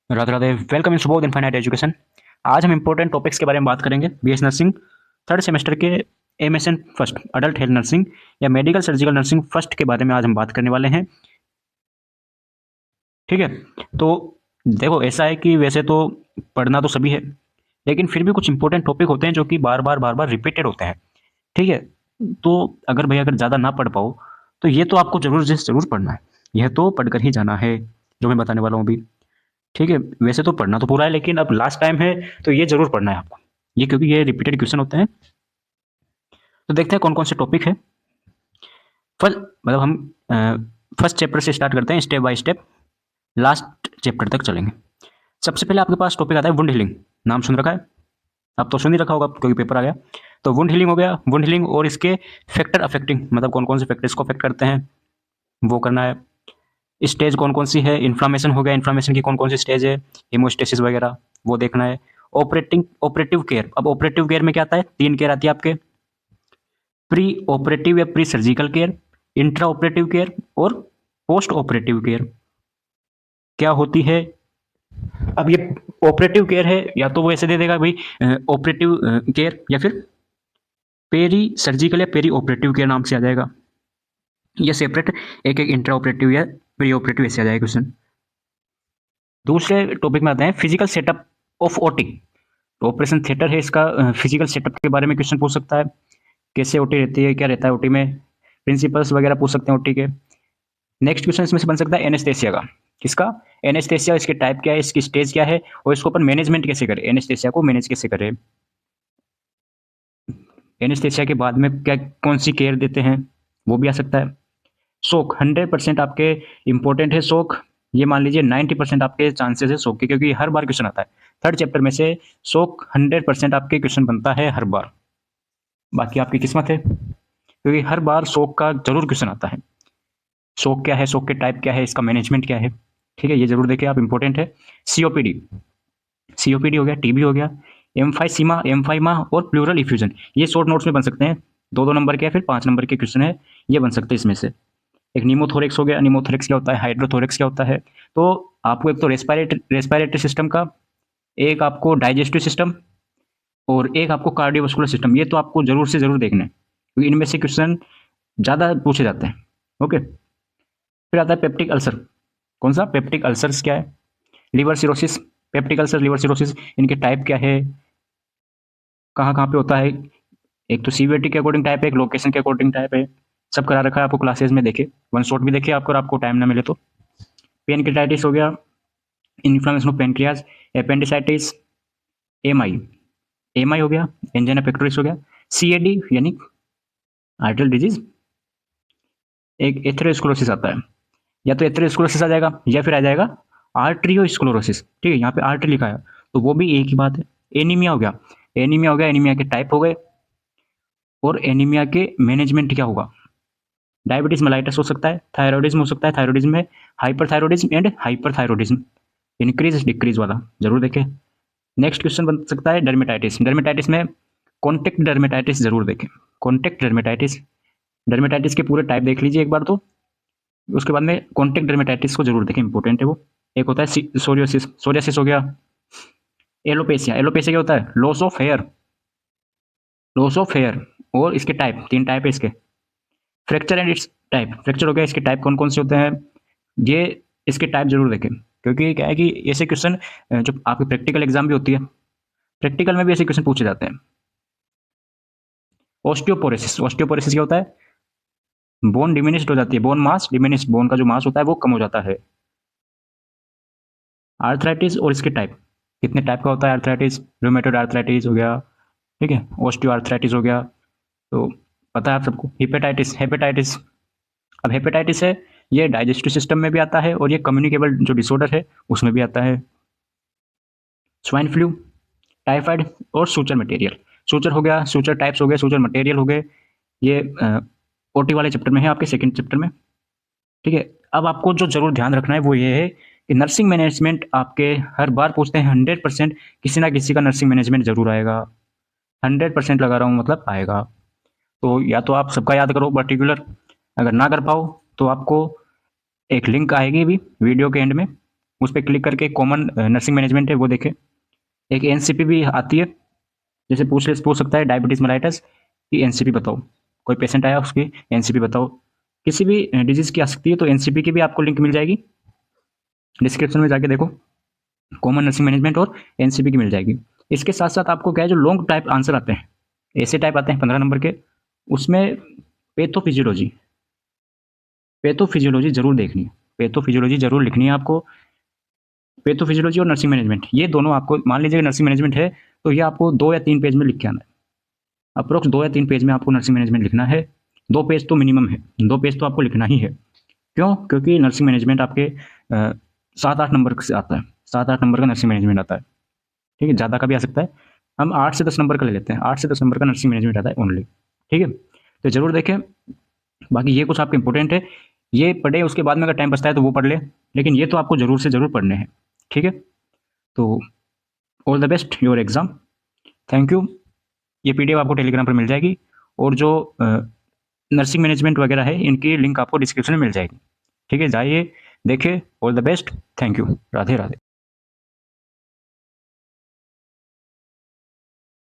Radhe Radhe. Welcome in Subodh infinite education. आज हम important topics के बारे में बात करेंगे। बीएस नर्सिंग थर्ड सेमेस्टर के MSN first adult health nursing या मेडिकल सर्जिकल नर्सिंग फर्स्ट के बारे में आज हम बात करने वाले हैं। ठीक है, तो देखो ऐसा है कि वैसे तो पढ़ना तो सभी है, लेकिन फिर भी कुछ इंपॉर्टेंट टॉपिक होते हैं जो कि बार बार रिपीटेड होते हैं। ठीक है, तो अगर भैया अगर ज़्यादा ना पढ़ पाओ तो ये तो आपको जरूर पढ़ना है। यह तो पढ़कर ही जाना है जो मैं बताने वाला हूँ अभी। ठीक है, वैसे तो पढ़ना तो पूरा है, लेकिन अब लास्ट टाइम है तो ये जरूर पढ़ना है आपको, ये क्योंकि ये रिपीटेड क्वेश्चन होते हैं। तो देखते हैं कौन कौन से टॉपिक है। फर्स्ट मतलब हम फर्स्ट चैप्टर से स्टार्ट करते हैं, step by step last chapter तक चलेंगे। सबसे पहले आपके पास टॉपिक आता है वुंड हीलिंग। नाम सुन रखा है, अब तो सुन ही रखा होगा क्योंकि पेपर आ गया। तो वुंड हीलिंग हो गया, वुंड हीलिंग और इसके फैक्टर अफेक्टिंग, मतलब कौन कौन से फैक्टर्स को अफेक्ट करते हैं वो करना है। स्टेज कौन कौन सी है, इन्फ्लामेशन हो गया, इन्फ्लामेशन की कौन कौन सी स्टेज है, हेमोस्टेसिस वगैरह वो देखना है। ऑपरेटिव केयर, अब ऑपरेटिव केयर में क्या आता है, तीन केयर आती है आपके, प्री ऑपरेटिव या pre surgical care, intra operative care और पोस्ट ऑपरेटिव केयर क्या होती है। अब ये ऑपरेटिव केयर है या तो वो ऐसे दे देगा भाई ऑपरेटिव केयर, या फिर पेरी सर्जिकल या पेरी ऑपरेटिव केयर नाम से आ जाएगा, या सेपरेट एक एक इंट्रा ऑपरेटिव या प्री ऑपरेटिव ऐसे आ जाएगा क्वेश्चन। दूसरे टॉपिक में आते हैं फिजिकल सेटअप ऑफ ओटी। तो ऑपरेशन थिएटर है, इसका फिजिकल सेटअप के बारे में क्वेश्चन पूछ सकता है। कैसे ओटी रहती है, क्या रहता है ओटी में, प्रिंसिपल्स वगैरह पूछ सकते हैं ओटी के। नेक्स्ट क्वेश्चन इसमें से बन सकता है एनेस्थेसिया का। किसका, एनेस्थेसिया, इसके टाइप क्या है, इसकी स्टेज क्या है, और इसको अपन मैनेजमेंट कैसे करें, एनेस्थेसिया को मैनेज कैसे करें। एनेस्थेसिया के बाद में क्या कौन सी केयर देते हैं वो भी आ सकता है। शोक 100% आपके इंपॉर्टेंट है। शोक ये मान लीजिए 90% आपके चांसेस है शोक के, क्योंकि हर बार क्वेश्चन आता है थर्ड चैप्टर में से। शोक 100% आपके क्वेश्चन बनता है हर बार। बाकी आपकी किस्मत है, क्योंकि हर बार शोक का जरूर क्वेश्चन आता है। शोक क्या है, शोक के टाइप क्या है, इसका मैनेजमेंट क्या है। ठीक है, ये जरूर देखिए आप, इंपॉर्टेंट है। सीओपीडी, सीओपीडी हो गया, टीबी हो गया, एम्फाइसीमा, एम्फाइमा और प्लूरल इफ्यूजन, ये शॉर्ट नोट्स में बन सकते हैं। दो दो नंबर के या फिर 5 नंबर के क्वेश्चन है, ये बन सकते हैं इसमें से। एक निमोथोरेक्स हो गया, निमोथोरेक्स क्या होता है, हाइड्रोथोरेक्स क्या होता है। तो आपको एक तो रेस्पिरेटरी सिस्टम का, एक आपको डाइजेस्टिव सिस्टम और एक आपको कार्डियोवास्कुलर सिस्टम, ये तो आपको जरूर से जरूर देखना है क्योंकि इनमें से क्वेश्चन ज़्यादा पूछे जाते हैं। ओके, फिर आता है पेप्टिक अल्सर। कौन सा, पेप्टिक अल्सर्स क्या है, liver cirrhosis, peptic ulcer, liver cirrhosis, इनके टाइप क्या है, कहाँ कहाँ पे होता है। एक तो सीवीटी के अकॉर्डिंग टाइप है, एक लोकेशन के अकॉर्डिंग टाइप है। सब करा रखा है आपको क्लासेज में, देखे वन शॉट भी देखे आपको, और आपको टाइम ना मिले तो। पेनक्रिटाइटिस हो गया, inflammation of pancreas, appendicitis, MI, MI हो गया, एंजाइना पेक्टोरिस हो गया, सीएडी यानी आर्टरियल डिजीज, एक एथेरोस्क्लेरोसिस आता है। या तो एथेरोस्क्लेरोसिस आ जाएगा या फिर आ जाएगा आर्ट्रियोस्क्लेरोसिस। ठीक है, यहाँ पे आर्टरी लिखा है तो वो भी एक ही बात है। एनीमिया हो गया, एनीमिया हो गया, एनीमिया के टाइप हो गए और एनीमिया के मैनेजमेंट क्या होगा। डायबिटीज मेलाइटस हो सकता है, थायरॉयडिज्म हो सकता है, थायरॉयडिज्म में hyperthyroidism and hyperthyroidism, increase decrease वाला जरूर देखें। नेक्स्ट क्वेश्चन बन सकता है डर्मेटाइटिस। डर्मेटाइटिस में कॉन्टेक्ट डर्मेटाइटिस जरूर देखें। कॉन्टेक्ट डर्मेटाइटिस, डर्मेटाइटिस के पूरे टाइप देख लीजिए एक बार, तो उसके बाद में कॉन्टेक्ट डर्मेटाइटिस को जरूर देखें, इंपॉर्टेंट है वो। एक होता है सोरियोसिस, सोरियासिस हो गया। एलोपेसिया, एलोपेसिया क्या होता है, loss of hair, loss of hair, और इसके टाइप, तीन टाइप है इसके। Fracture and its type, fracture हो गया, इसके टाइप कौन कौन से होते हैं, ये इसके टाइप जरूर देखें, क्योंकि क्या है कि ऐसे क्वेश्चन जो आपकी प्रैक्टिकल एग्जाम भी होती है, प्रैक्टिकल में भी ऐसे क्वेश्चन पूछे जाते हैं। ऑस्टियोपोरोसिस, ऑस्टियोपोरोसिस क्या होता है, बोन डिमिनिश्ड हो जाती है, बोन मास डिमिनिश्ड, बोन का जो मास होता है वो कम हो जाता है। आर्थराइटिस और इसके टाइप, कितने टाइप का होता है आर्थराइटिस, रूमेटॉइड आर्थराइटिस हो गया, ठीक है, ऑस्टियो आर्थराइटिस हो गया, तो पता है आप सबको। हेपेटाइटिस, हेपेटाइटिस, अब हेपेटाइटिस है, ये डाइजेस्टिव सिस्टम में भी आता है और ये कम्युनिकेबल जो डिसऑर्डर है उसमें भी आता है। स्वाइन फ्लू, टाइफाइड और सूचर मटेरियल, सूचर हो गया, सूचर टाइप्स हो गए, सूचर मटेरियल हो गए, ये ओटी वाले चैप्टर में है, आपके सेकंड चैप्टर में। ठीक है, अब आपको जो जरूर ध्यान रखना है वो ये है कि नर्सिंग मैनेजमेंट आपके हर बार पूछते हैं 100%, किसी ना किसी का नर्सिंग मैनेजमेंट जरूर आएगा। 100% लगा रहा हूँ, मतलब आएगा। तो या तो आप सबका याद करो पर्टिकुलर, अगर ना कर पाओ तो आपको एक लिंक आएगी भी वीडियो के एंड में, उस पर क्लिक करके कॉमन नर्सिंग मैनेजमेंट है वो देखें। एक एनसीपी भी आती है, जैसे पूछ सकता है डायबिटीज मेलाइटस की एनसीपी बताओ, कोई पेशेंट आया उसकी एनसीपी बताओ, किसी भी डिजीज की आ सकती है, तो एनसीपी की भी आपको लिंक मिल जाएगी, डिस्क्रिप्शन में जाके देखो, कॉमन नर्सिंग मैनेजमेंट और एनसीपी की मिल जाएगी। इसके साथ साथ आपको क्या है, जो लॉन्ग टाइप आंसर आते हैं, ऐसे टाइप आते हैं 15 नंबर के, उसमें पैथोफिजियोलॉजी पैथोफिजियोलॉजी जरूर देखनी है, पैथोफिजियोलॉजी जरूर लिखनी है आपको। पैथोफिजियोलॉजी और नर्सिंग मैनेजमेंट, ये दोनों आपको, मान लीजिए नर्सिंग मैनेजमेंट है तो ये आपको 2 या 3 पेज में लिख के आना है, अप्रोक्स 2 या 3 पेज में आपको नर्सिंग मैनेजमेंट लिखना है। 2 पेज तो मिनिमम है, 2 पेज तो आपको लिखना ही है। क्यों? क्योंकि नर्सिंग मैनेजमेंट आपके 7-8 नंबर से आता है, 7-8 नंबर का नर्सिंग मैनेजमेंट आता है, ठीक है, ज़्यादा का भी आ सकता है। हम 8 से 10 नंबर का ले लेते हैं, 8 से 10 नंबर का नर्सिंग मैनेजमेंट आता है ओनली, ठीक है। तो जरूर देखें। बाकी ये कुछ आपके इंपॉर्टेंट है, ये पढ़े, उसके बाद में अगर टाइम बचता है तो वो पढ़ ले, लेकिन ये तो आपको जरूर से जरूर पढ़ने हैं, ठीक है। तो all the best your exam, thank you. ये पीडीएफ आपको टेलीग्राम पर मिल जाएगी, और जो नर्सिंग मैनेजमेंट वगैरह है इनकी लिंक आपको डिस्क्रिप्शन में मिल जाएगी, ठीक है। जाइए, देखिए, all the best, thank you, Radhe Radhe.